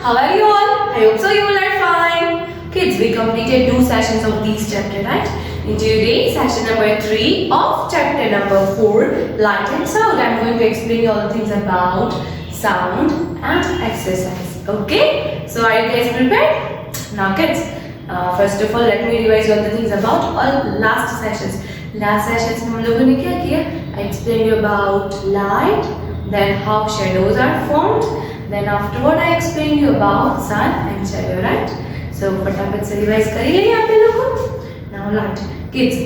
How are you all? I hope so you all are fine. Kids, we completed 2 sessions of these chapter, right? In today, session number 3 of chapter number 4, Light and Sound. I am going to explain you all the things about sound and exercise. Okay? So are you guys prepared? Now kids, first of all, let me revise all the things about all last sessions. Last sessions में हम लोगों ने क्या किया? I explained you about light, then how shadows are formed, then afterward I explained you about sun and shadow, right? So फटाफट से revise कर लिए आप लोगों? Now light, kids,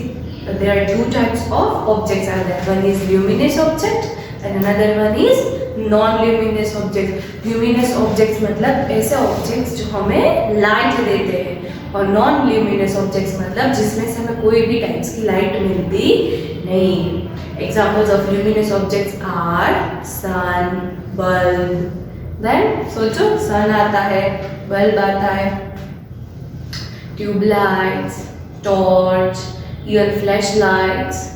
there are 2 types of objects are there. One is luminous object and another one is non-luminous object. Luminous objects मतलब ऐसे objects जो हमें light देते हैं, और नॉन ल्यूमिनस ऑब्जेक्ट्स मतलब जिसमें से हमें कोई भी टाइप्स की लाइट मिलती नहीं. Examples of luminous objects are sun, bulb. Then सोचो, सन आता है, बल्ब आता है, tubelights, torch, even flash lights.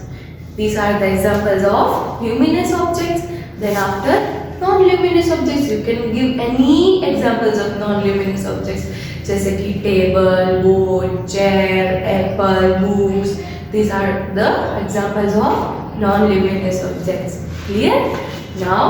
These are the examples of luminous objects. Then after non-luminous objects, you can give any examples of non-luminous objects. जैसे कि table, board, chair, Apple, books. These are the examples of non-luminous objects. Clear? Now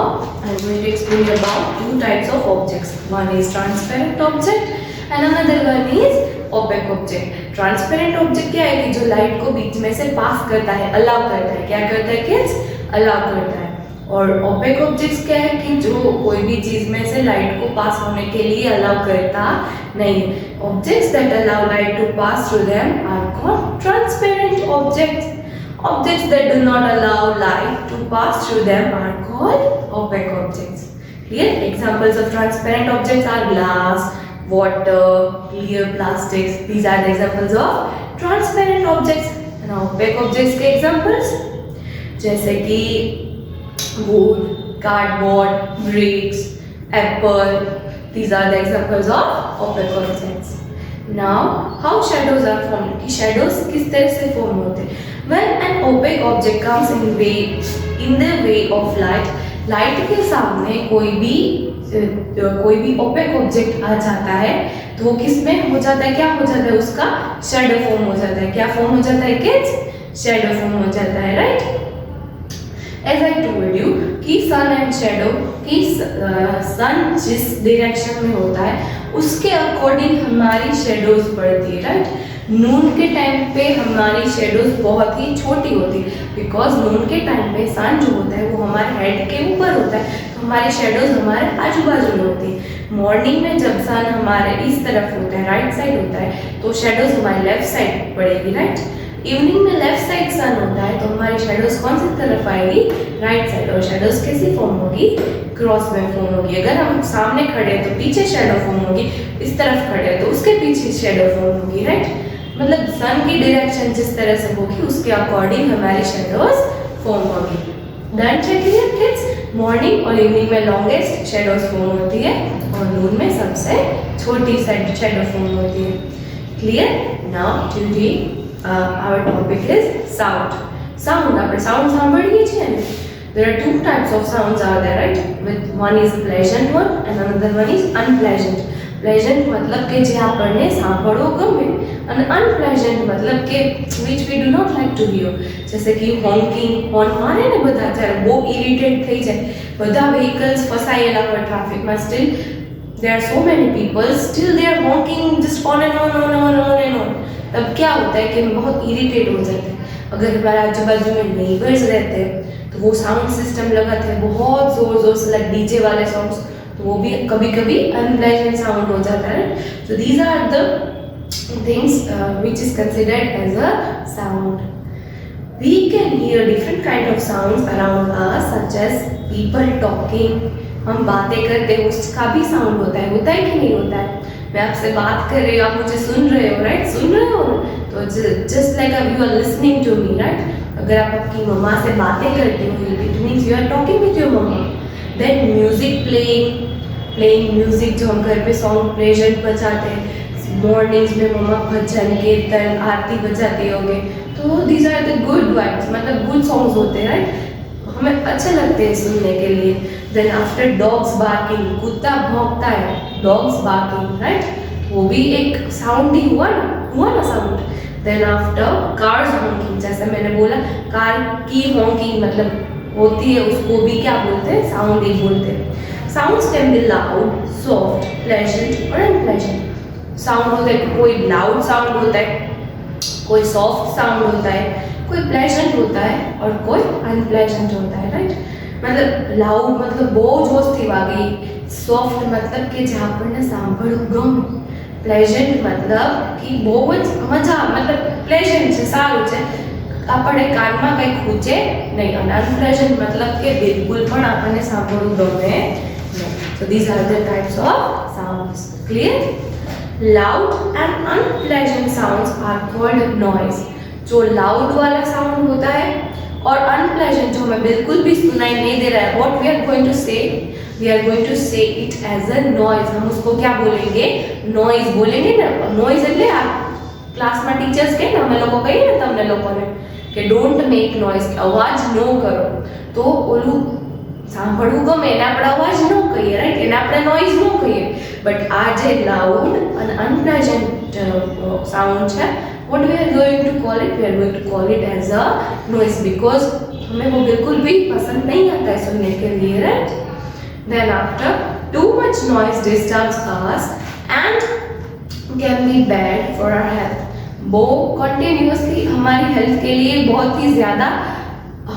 I am going to explain about 2 types of objects. One is transparent object and another one is opaque object. Transparent object क्या है कि जो light को बीच में से पास करता है, allow करता है. क्या करता है किड्स? अलाउ करता है. और ओपेक ऑब्जेक्ट्स क्या है कि जो कोई भी चीज में से लाइट को पास होने के लिए अलाउ करता नहीं. Objects that allow light to pass through them are called transparent objects. Objects that do not allow light to pass through them are called opaque objects. Clear? Examples of transparent objects are glass, water, clear plastics. These are the examples of transparent objects. And opaque objects के examples जैसे कि wood, cardboard, bricks, apple. These are the examples of opaque objects. Now, how shadows are formed? कि shadows किस तरह से form होते हैं? When an opaque object comes in the way of light, light के सामने कोई भी opaque object आ जाता है, तो वो किस में हो जाता है? क्या हो जाता है? उसका shadow form हो जाता है. क्या form हो जाता है kids? Shadow form हो जाता है, right? As I told you कि sun and shadow कि sun जिस डायरेक्शन में होता है उसके अकॉर्डिंग हमारी शेडोज पड़ती है, राइट? नून के टाइम पे हमारी शेडोज बहुत ही छोटी होती है, बिकॉज नून के टाइम पे सन जो होता है वो हमारे हेड के ऊपर होता है, तो हमारी शेडोज हमारे आजू बाजू में होती है. मॉर्निंग में जब सन हमारे इस तरफ होता है, राइट साइड होता है, तो शेडोज हमारी लेफ्ट साइड पड़ेगी, राइट? इवनिंग में लेफ्ट साइड सन होता है, तो हमारी शेडोज कौन सी तरफ आएगी? Right side. और शेडोज कैसी फॉर्म होगी? क्रॉस में फॉर्म होगी. अगर हम सामने खड़े हैं तो पीछे शेडो फॉर्म होगी, इस तरफ खड़े हैं तो उसके पीछे शेडो फॉर्म होगी, राइट? मतलब सन की डायरेक्शन जिस तरह से होगी उसके अकॉर्डिंग हमारी शेडोज फॉर्म होगी. डन? चेक किया किड्स? मॉर्निंग और इवनिंग में लॉन्गेस्ट शेडोज फॉर्म होती है और नून में सबसे छोटी शेडो फॉर्म होती है. Clear? Now today our topic is sound. Sound, आपने sound સાંભળીએ છે ને? There are 2 types of sounds are there, right? With one is pleasant one and another one is unpleasant. Pleasant मतलब કે જે આપણને સાંભળવો ગમે, અને unpleasant मतलब કે which we do not like to hear. जैसे कि honking, horn મારે ને બધા જ્યારે બહુ irritate થઈ જાય, બધા vehicles ફસાયેલા હોય ટ્રાફિકમાં, still there are so many people, still they are honking just on and on and on and on and on. तब क्या होता है कि हम बहुत इरिटेट हो जाते हैं. अगर हमारे आजू बाजू में नेबर्स रहते हैं तो वो साउंड सिस्टम लगाते हैं बहुत ज़ोर ज़ोर से, लाइक डीजे वाले सॉन्ग्स, तो वो भी कभी कभी अनप्लेजेंट साउंड हो जाता है. So these are the things which is considered as a sound. We can hear different kind of sounds around us, such as people talking. हम बातें करते हैं उसका भी साउंड होता है कि नहीं होता है? मैं आपसे बात कर रही हूँ, आप मुझे सुन रहे हो, राइट? सुन रहे हो ना? तो just like you are listening to me, right? अगर आप आपकी मम्मा से बातें करते हो, it means you are talking with your mumma. Then music playing music, जो हम घर पे सॉन्ग प्लेजेंट बजाते हैं, मॉर्निंग्स में मम्मा भजन, कीर्तन, आरती बजाते होंगे, तो these are the good vibes, मतलब गुड सॉन्ग्स होते हैं, राइट? हमें अच्छे लगते हैं सुनने के लिए. देन आफ्टर डॉग्स बार्किंग, कुत्ता भौंकता है, डॉग्स बार्किंग, राइट, वो भी एक साउंड ही हुआ ना sound. Then after cars honking, जैसे मैंने बोला कार की हॉकिंग मतलब होती है, उसको भी क्या बोलते हैं, साउंड ही बोलते हैं. Sounds can be loud, soft, pleasant और अनप्लेजेंट. साउंड होता है, कोई लाउड साउंड होता है, कोई सॉफ्ट साउंड होता है, कोई प्लेजेंट होता है और कोई अनप्लेजेंट होता है, राइट. मतलब લાઉડ मतलब બહુ જોશથી વાગે, સોફ્ટ मतलब કે જે આપણને સાંભળવું ગમે, પ્લેઝન્ટ मतलब કે બહુ જ મજા मतलब પ્લેઝન્ટ છે, સારું છે, આપણે કાનમાં કંઈ ખૂચે નહીં. અને અનપ્લેઝન્ટ मतलब કે બિલકુલ પણ આપણને સાંભળવું ગમે નહીં. So these are the types of sounds. Clear? Loud and unpleasant sounds are called noise. जो लाउड वाला साउंड होता है और अनप्लेजेंट जो हमें बिल्कुल भी सुनाई नहीं दे रहा है, what we are going to say, we are going to say it as a noise. हम उसको क्या बोलेंगे, नॉइज बोलेंगे ना. नॉइज એટલે આ ક્લાસમાં ટીચર્સ કહે ને, અમે લોકો કહીએ ને તમને લોકોને કે ડોન્ટ મેક નોઇઝ, અવાજ ન કરો. તો ઓલું સાંભળવું ગમે એને આપણે અવાજ ન કહીએ, રાઈટ, એને આપણે નોઇઝ ન કહીએ. બટ આ જે લાઉડ અને અનપ્લેજન્ટ સાઉન્ડ છે, what we are going to call it, we are going to call it as a noise because हमें वो बिल्कुल भी पसंद नहीं आता है सुनने के लिए, right. Then after too much noise disturbs us and can be bad for our health. वो continuously हमारी हेल्थ के लिए बहुत ही ज़्यादा,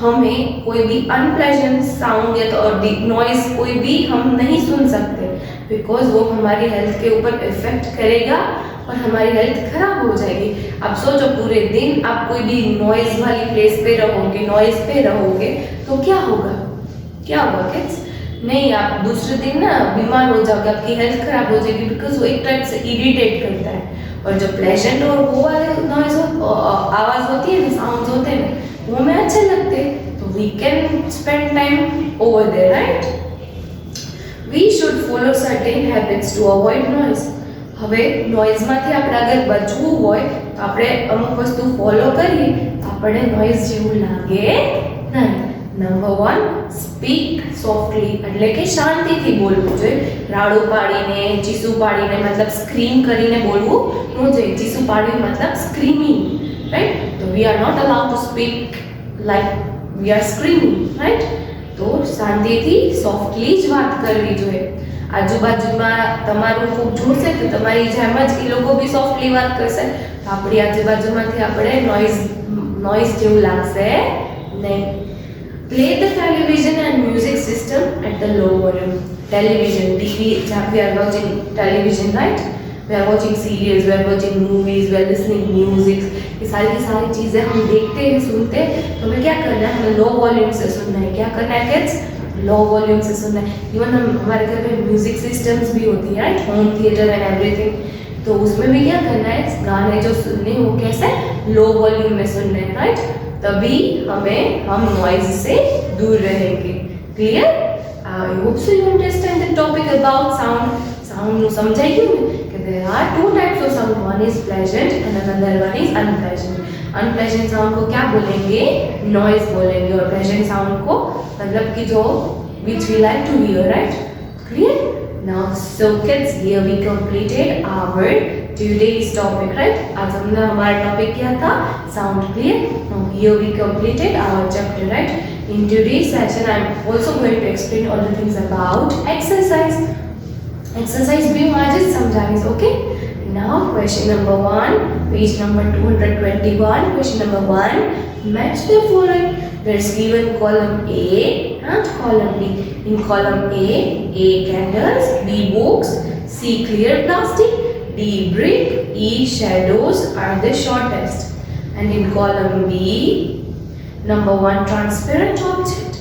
हमें कोई भी अनप्लेजेंट साउंड या तो नॉइज कोई भी हम नहीं सुन सकते बिकॉज वो हमारी हेल्थ के ऊपर इफेक्ट करेगा और हमारी हेल्थ खराब हो जाएगी. आप सोचो पूरे दिन आप कोई भी नॉइज वाली प्लेस पे रहोगे, नॉइज पे रहोगे तो क्या होगा, क्या होगा किड्स? नहीं, आप दूसरे दिन ना बीमार हो जाओगे, आपकी हेल्थ खराब हो जाएगी बिकॉज वो एक टाइप से इरिटेट करता है. और जो प्लेजेंट और वो वाले नॉइज आवाज़ होती है ना, साउंड्स होते हैं ना, वो हमें अच्छे लगते हैं, तो we can spend time over there, right. We should follow certain habits to avoid noise. હવે નોઇઝમાંથી આપણે અગર બચવું હોય તો આપણે અમુક વસ્તુ ફોલો કરીએ તો આપણે નોઇઝ જેવું લાગે નહીં. નંબર 1, સ્પીક સોફ્ટલી, એટલે કે શાંતિથી બોલવું જોઈએ. રાડું પાડીને, ચીસું પાડીને मतलब સ્ક્રીમ કરીને બોલવું ન જોઈએ. ચીસું પાડવું मतलब સ્ક્રીમિંગ, રાઈટ. તો we are not allowed to speak like we are screaming, right. તો શાંતિથી સોફ્ટલી જ વાત કરવી જોઈએ. આજુબાજુમાં તમારું ખૂબ જોશે તો તમારી જેમ જ એ લોકો બી સોફ્ટલી વાત કરશે, તો આપણી આજુબાજુમાંથી આપણે નોઇઝ જેવું લાગશે નહીં. Play the television and music system at the low volume. Television, TV, we are watching television, right, we are watching serials, we are watching movies, we are listening music, ये सारी की सारी चीज़ें हम देखते हैं, सुनते हैं, तो हमें क्या करना है, हमें लो वॉल्यूम से सुनना है. क्या करना है किड्स? लो वॉल्यूम से सुनना है. इवन हम हमारे घर में म्यूजिक सिस्टम्स भी होती है, right, home theatre and everything, तो उसमें भी क्या करना है, गाने जो सुनने हैं वो कैसे लो वॉल्यूम में सुनने हैं, राइट. तभी हम नॉइज से दूर रहेंगे. Clear? I hope so you understand the topic about sound. Sound समझाई क्यों कि there are 2 types of sound, one is pleasant and another one is unpleasant. Unpleasant sound को क्या बोलेंगे, नॉइज बोलेंगे, और प्लेजेंट साउंड को मतलब कि जो which we like to hear, right. Clear? Now so kids, here we completed our today's topic, right. आज हमने हमारा टॉपिक क्या था, sound. Clear? Now here we completed our chapter, right. In today's session I am also going to explain all the things about exercise. Exercise भी हम आज समझाएंगे, okay. Now question number 1, page number 221. Question number 1, match the following. There's given column A and column B. In column A candles, B books, C clear plastic, D brick, E shadows are the shortest. And in column B, number 1 transparent object,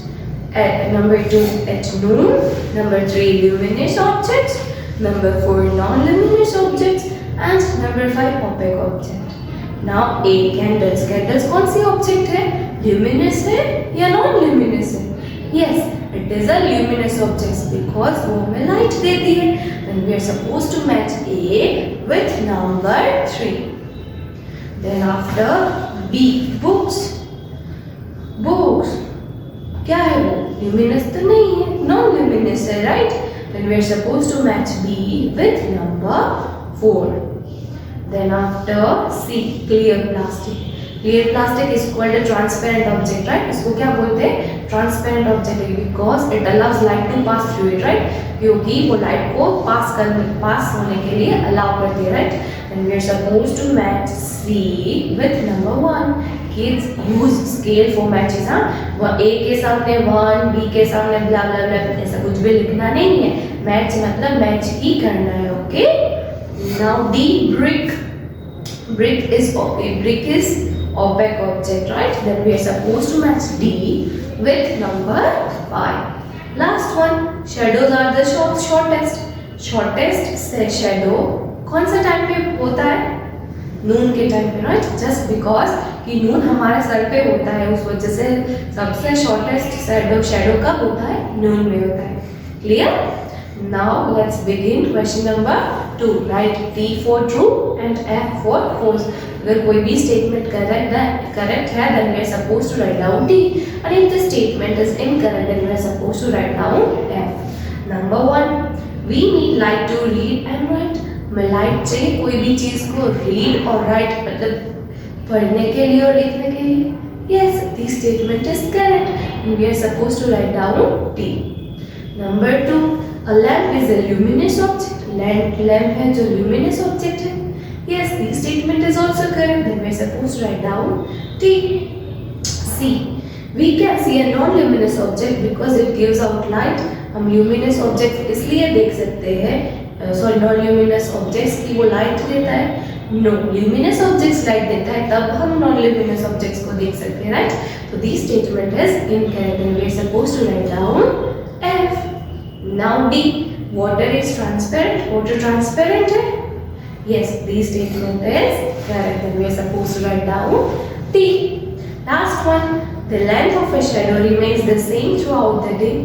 number 2 at noon, number 3 luminous objects, number 4 non-luminous objects, and number 5 opaque object. Now A candles, candles कौन सी object है, luminous है या non luminous है? Yes, it is a luminous object because वो हमें light देती है. Then we are suppose to match A with number 3. Then after B, books. Books क्या है वो? ल्यूमिनस तो नहीं है, नॉन ल्यूमिनस है, right? Then we are suppose to match B with number 4. Then after C, clear plastic. Clear plastic is called a transparent object, right? इसको क्या बोलते हैं? Transparent object, because it allows light to pass through it, right? क्योंकि वो light को पास होने के लिए अलाउ करती है, right? Then we are suppose to match C with number 1. Kids use scale for matches. हाँ, वो ए के सामने 1, बी के सामने ब्ला ब्ला ब्ला, ऐसा कुछ भी लिखना नहीं है. मैच मतलब मैच ही करना है, okay? Now D, brick. Brick is opaque object, right? Then we are supposed to match D with number 5. Last one, shadows are the shortest shadow कौन सा टाइम पे होता है? नून के टाइम पे, राइट? जस्ट बिकॉज कि नून हमारे सर पे होता है, उस वजह से सबसे शॉर्टेस्ट शेडो कब होता है? नून में होता है. Clear? Now let's begin question number 2. Write T for true and F for false. अगर कोई भी statement correct है, then we are supposed to write down T, and if the statement is incorrect, then we are supposed to write down F. Number 1, we need light to read and write. हमें light चाहिए कोई भी चीज को read और write, मतलब पढ़ने के लिए और लिखने के लिए. Yes, this statement is correct, and we are supposed to write down T. Number 2, a lamp is a luminous object. Lamp है जो luminous object है. Yes, this statement is also correct. Then we are supposed to write down T. C. We can see a non-luminous object because it gives out light. हम luminous object इसलिए देख सकते हैं, non-luminous objects की वो light देता है. No, luminous objects light देता है, तब हम non-luminous objects को देख सकते हैं, right? So this statement is incorrect. Then we are supposed to write down F. Now D, water is transparent. Water transparent है? Yes, this statement is correct. Then we are supposed to write down T. Last one, the length of a shadow remains the same throughout the day.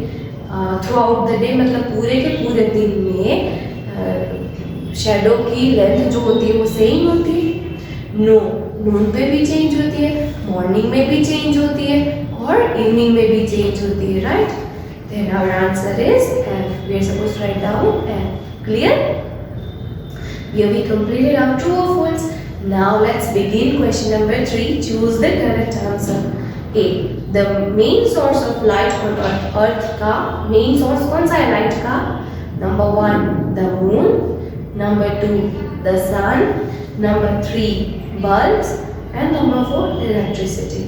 Throughout the day मतलब पूरे के पूरे दिन में shadow की length जो होती है वो सेम होती है? नो, नून पे भी चेंज होती है, मॉर्निंग में भी चेंज होती है और इवनिंग में भी चेंज होती है, right? Then our answer is F. We are supposed to write down F. Clear? Here we completed our true or false. Now let's begin question number 3. Choose the correct answer. A. The main source of light on Earth का main source कौन सा है light का? Number 1, the moon. Number 2, the sun. Number 3, bulbs. And number 4, electricity.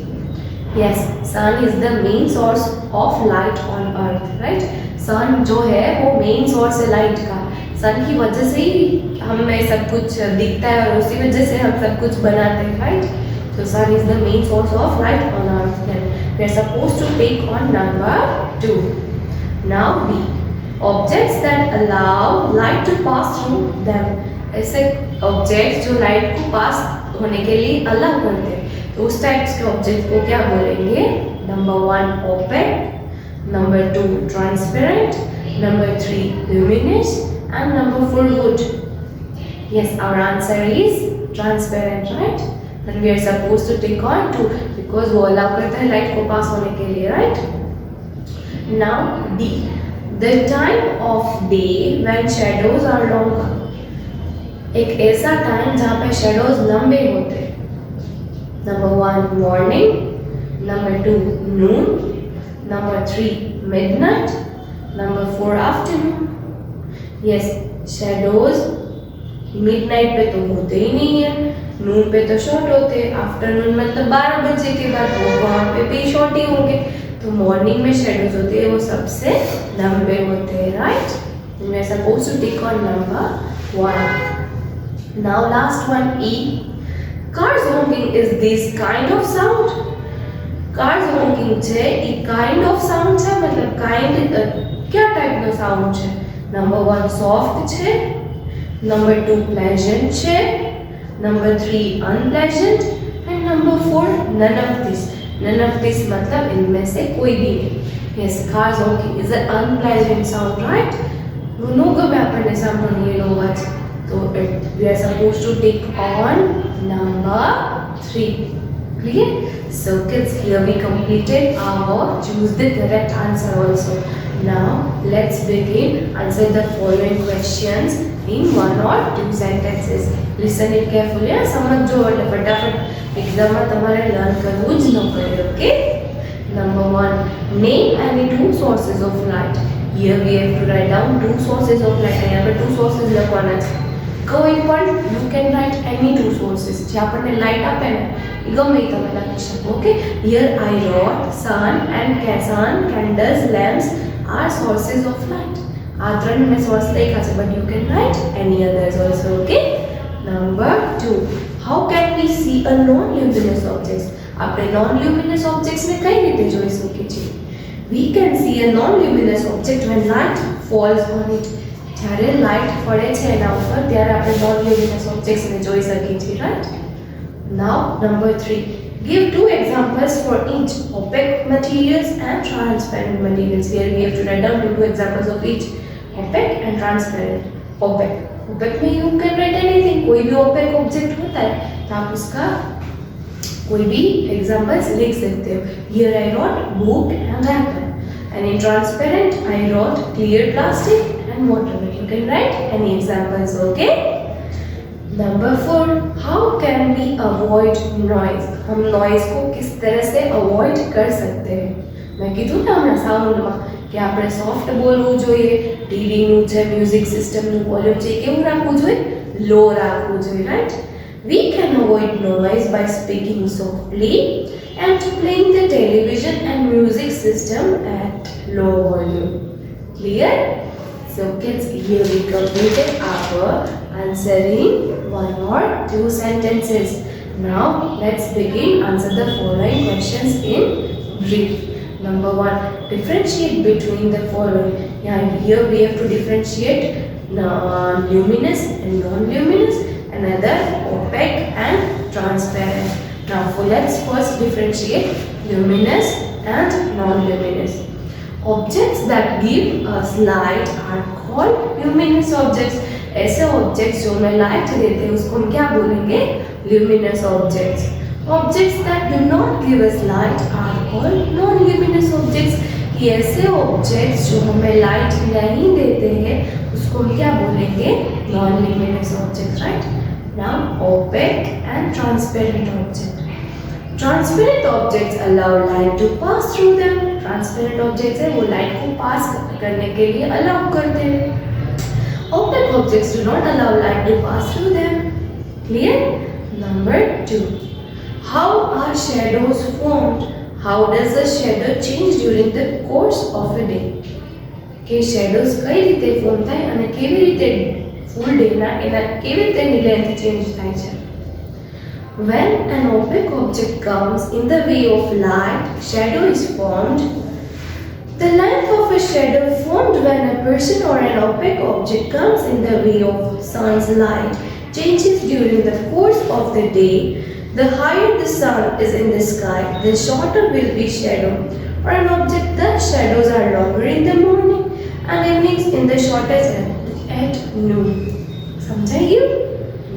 Yes, sun is the main source of light on earth, right? sun जो है वो main source है light का. sun की वजह से ही हमें सब कुछ दिखता है और उसी वजह से हम सब कुछ बनाते हैं, right? So sun is the main source of light on earth. Then we are supposed to take on number 2. Now B. Objects that allow light to pass through them. ऐसे objects जो light को pass होने के लिए allow करते हैं, तो उस टाइप्स के ऑब्जेक्ट को क्या बोलेंगे? Number 1, opaque. Number 2, transparent. Number 3, luminous. And number 4, wood. Yes, our answer is transparent, right? Then we are supposed to take on 2 because वो allow करता है लाइट को पास होने के लिए, right? Now D. The time of day when shadows are longer. एक ऐसा time जहाँ पे shadows लंबे होते हैं. Number 1, morning. Number 2, noon. Number 3, midnight. Number 4, afternoon. Yes, shadows midnight पे तो होते ही नहीं है, noon पे तो short होते हैं, afternoon मतलब 12 बजे के बाद वो वहाँ पे भी short ही होंगे, तो morning में shadows होते हैं वो सबसे लंबे होते हैं, right? We are supposed to take on number 1. Now last one, E. Cars honking is this kind of sound. Cars honking છે એ kind of sound છે, मतलब kind क्या टाइप નો sound છે? Number 1, soft છે. Number 2, pleasant છે. Number 3, unpleasant. And number 4, none of this. None of this मतलब इनमें से कोई भी नहीं. Yes, cars honking is an unpleasant sound, right? नो गमे આપણને સાંભળવાની એનો અવાજ. So we are supposed to take on number 3. Clear? So kids, here we completed our choose the correct answer also. Now let's begin answer the following questions in one or two sentences. Listen it carefully and समझो એટલે फटाफट exam में તમારે learn કરવું જ ન પડે. Okay? Number 1, name any two sources of light. Here we have to write down two sources of light. અહીંયા આપણે two sources લખવાના છે. કોઈ પણ you can write any two sources. જે આપણને લાઈટ આપે ને એ ગમે એ તમે લખી શકો. Okay? Here I wrote sun and sun, candles, lamps are sources of light. આ ત્રણ મેં સોર્સ લખ્યા છે, but you can write any others also. Okay? Number 2, how can we see a non-luminous objects? આપણે non-luminous objects ને કઈ રીતે જોઈ શકીએ છીએ? We can see a non-luminous object when light falls on it. જ્યારે લાઇટ પડે છે એના ઉપર ત્યારે આપણે non-luminous objects ને જોઈ શકીએ છીએ, right? Now number 3, give two examples for each opaque materials and transparent materials. Here we have to write down two examples of each opaque and transparent. Opaque में you can write anything. कोई भी opaque object होता है तो आप उसका कोई भी examples लिख सकते हो. Here I wrote book and apple, and in transparent I wrote clear plastic and water. You can write any examples. Okay? Number 4, how can we avoid noise? हम noise को किस तरह से avoid कर सकते हैं? मैं कीधું ને હમણાં સાઉન્ડમાં કે આપણે સોફ્ટ બોલવું જોઈએ, ટીવીનું છે મ્યુઝિક સિસ્ટમનું વોલ્યુમ છે કેવું રાખવું જોઈએ? લો રાખવું જોઈએ, right? We can avoid noise by speaking softly and playing the television and music system at low volume. Clear? So kids, here we completed our answering one or two sentences. Now let's begin answer the following questions in brief. Number 1, differentiate between the following. Here we have to differentiate luminous and non-luminous, another opaque and transparent. Now let's first differentiate luminous and non-luminous. Objects that give us light are called luminous objects. ऐसे objects जो हमें light देते हैं उसको हम क्या बोलेंगे? Luminous objects. Objects that do not give us light are called non-luminous objects. ये ऐसे objects जो हमें light नहीं देते हैं उसको हम क्या बोलेंगे? Non-luminous objects, right? Now opaque and transparent objects. Transparent objects allow light to pass through them. Transparent objects है वो light को pass करने के लिए allow करते हैं. Opaque objects do not allow light to pass through them. Clear? Number 2, how are shadows formed? How does a shadow change during the course of a day? કે shadows કઈ રીતે form થાય અને કેવી રીતે full day ના એના કેવી રીતે એની length change થાય છે? When an opaque object comes in the way of light, shadow is formed. The length of a shadow formed when a person or an opaque object comes in the way of sun's light changes during the course of the day. The higher the sun is in the sky, the shorter will be shadow. For an object, the shadows are longer in the morning and evenings in the shortest at noon. समझाइए?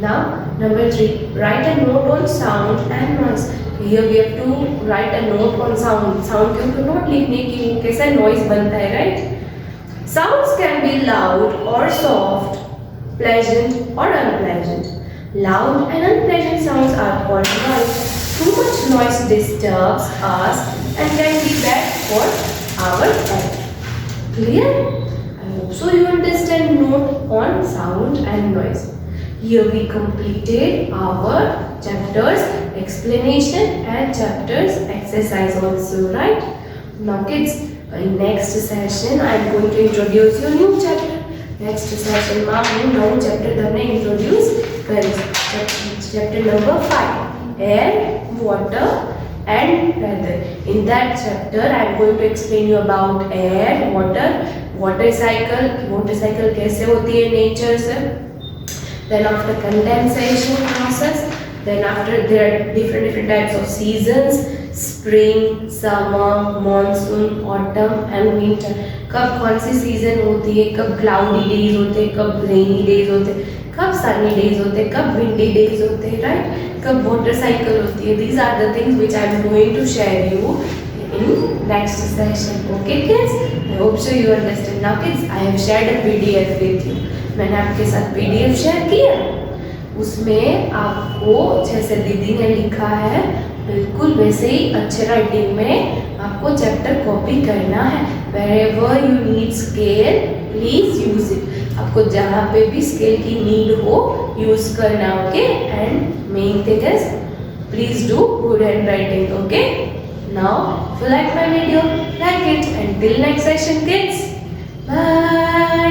Now, number 3, write a note on sound and noise. Here we have to write a note on sound. Sound के ऊपर note लिखने की वो कैसा noise बनता है, right? Sounds can be loud or soft, pleasant or unpleasant. Loud and unpleasant sounds are called noise. Too much noise disturbs us and can be bad for our health. Clear? I hope so you understand note on sound and noise. Here we completed our chapters explanation and chapters exercise also, right? Now kids, in next session I am going to introduce you new chapter. Next session માં હું નવું chapter તમને introduce કરીશ. Chapter number 5, air, water and weather. In that chapter I am going to explain you about air, water cycle कैसे होती है nature से. Then after condensation process, then after there are different types of seasons: spring, summer, monsoon, autumn and winter. कब कौन सी season होती है, कब cloudy days होते हैं, कब रेनी डेज होते हैं, कब सनी डेज होते हैं, कब विंडी डेज होते हैं, राइट, कब मोटरसाइकिल होती है. These are the things which I am going to share you in next session. Okay kids, I hope so you understand. Now kids, I have shared a PDF with you. मैंने आपके साथ PDF share किया, उसमें आपको जैसे दीदी ने लिखा है बिल्कुल वैसे ही अच्छे राइटिंग में आपको चैप्टर कॉपी करना है. Wherever you need scale, please use it. आपको जहाँ पे भी स्केल की नीड हो यूज करना. Okay, and main thing is please do good handwriting. Okay, now if you like my video, like it, and till next session kids, bye.